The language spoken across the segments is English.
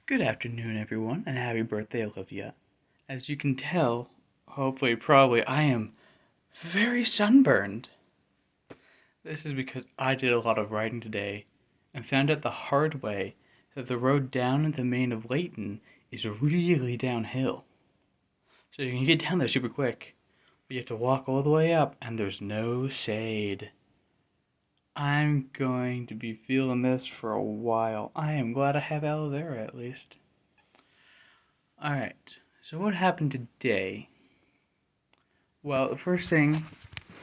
Good afternoon, everyone, and happy birthday, Olivia. As you can tell, hopefully, probably, I am very sunburned. This is because I did a lot of riding today and found out the hard way that the road down in the main of Layton is really downhill. So you can get down there super quick, but you have to walk all the way up, and there's no shade. I'm going to be feeling this for a while. I am glad I have aloe vera at least. Alright, so what happened today? Well, the first thing,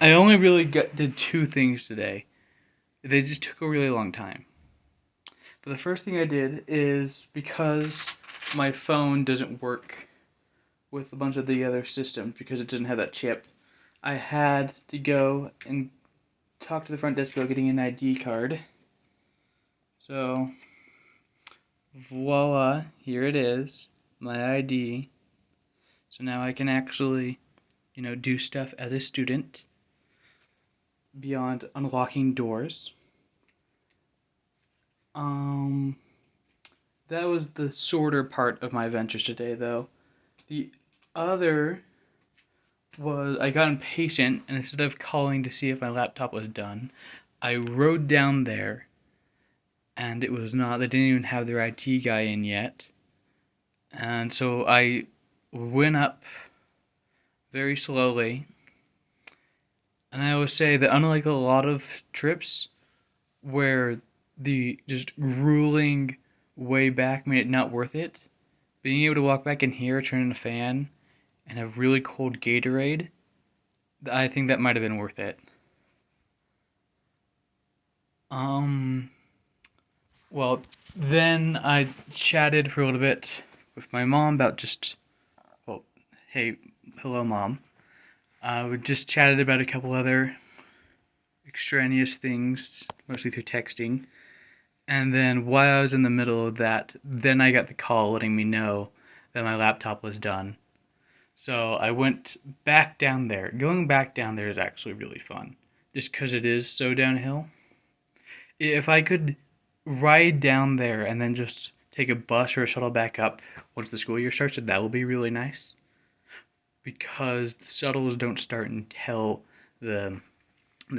I only really did two things today. They just took a really long time. But the first thing I did is, because my phone doesn't work with a bunch of the other systems because it doesn't have that chip, I had to go and talk to the front desk about getting an ID card. So, voila, here it is, my ID. So now I can actually, do stuff as a student beyond unlocking doors. That was the shorter part of my adventures today, though. The other was I got impatient, and instead of calling to see if my laptop was done, I rode down there, and it was not. They didn't even have their IT guy in yet. And so I went up very slowly. And I always say that unlike a lot of trips where the just grueling way back made it not worth it, being able to walk back in here, turn on a fan, and have really cold Gatorade, I think that might have been worth it. Well, then I chatted for a little bit with my mom about well, hey, hello, Mom. We just chatted about a couple other extraneous things, mostly through texting. And then while I was in the middle of that, then I got the call letting me know that my laptop was done. So I went back down there. Going back down there is actually really fun, just because it is so downhill. If I could ride down there and then just take a bus or a shuttle back up once the school year starts, that would be really nice. Because the shuttles don't start until the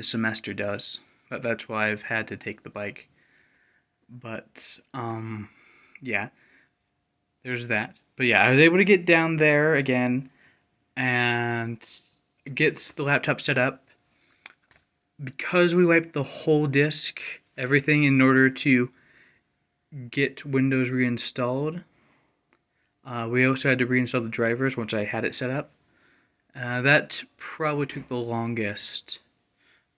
semester does. That's why I've had to take the bike. But yeah, there's that. But yeah, I was able to get down there again and get the laptop set up. Because we wiped the whole disk, everything, in order to get Windows reinstalled. We also had to reinstall the drivers once I had it set up. That probably took the longest.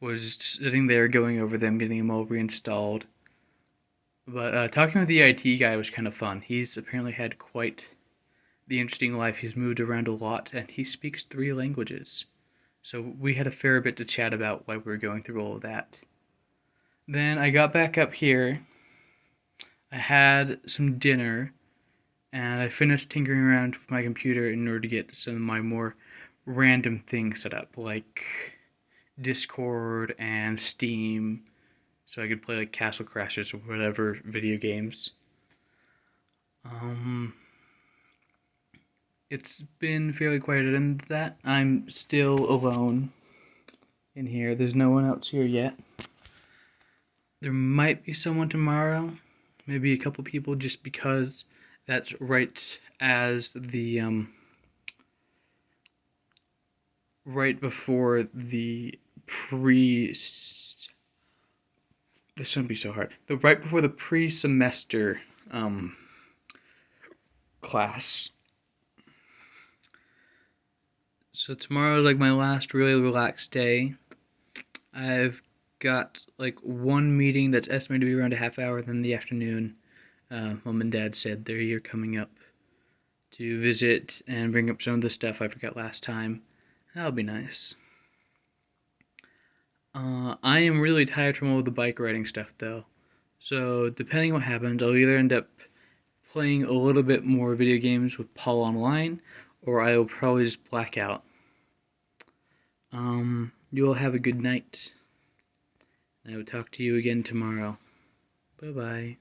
Was sitting there going over them, getting them all reinstalled. But talking with the IT guy was kind of fun. He's apparently had quite the interesting life. He's moved around a lot, and he speaks 3 languages. So we had a fair bit to chat about while we were going through all of that. Then I got back up here. I had some dinner, and I finished tinkering around with my computer in order to get some of my more random things set up, like Discord and Steam, so I could play like Castle Crashers or whatever video games. It's been fairly quiet, and that I'm still alone in here. There's no one else here yet. There might be someone tomorrow, maybe a couple people, just because that's right as the right before the this shouldn't be so hard. Right before the pre-semester class. So tomorrow is like my last really relaxed day. I've got like one meeting that's estimated to be around a half hour. Then in the afternoon, Mom and Dad said they're here coming up to visit and bring up some of the stuff I forgot last time. That'll be nice. I am really tired from all the bike riding stuff though. So depending on what happens, I'll either end up playing a little bit more video games with Paul online, or I will probably just black out. You all have a good night. I will talk to you again tomorrow. Bye-bye.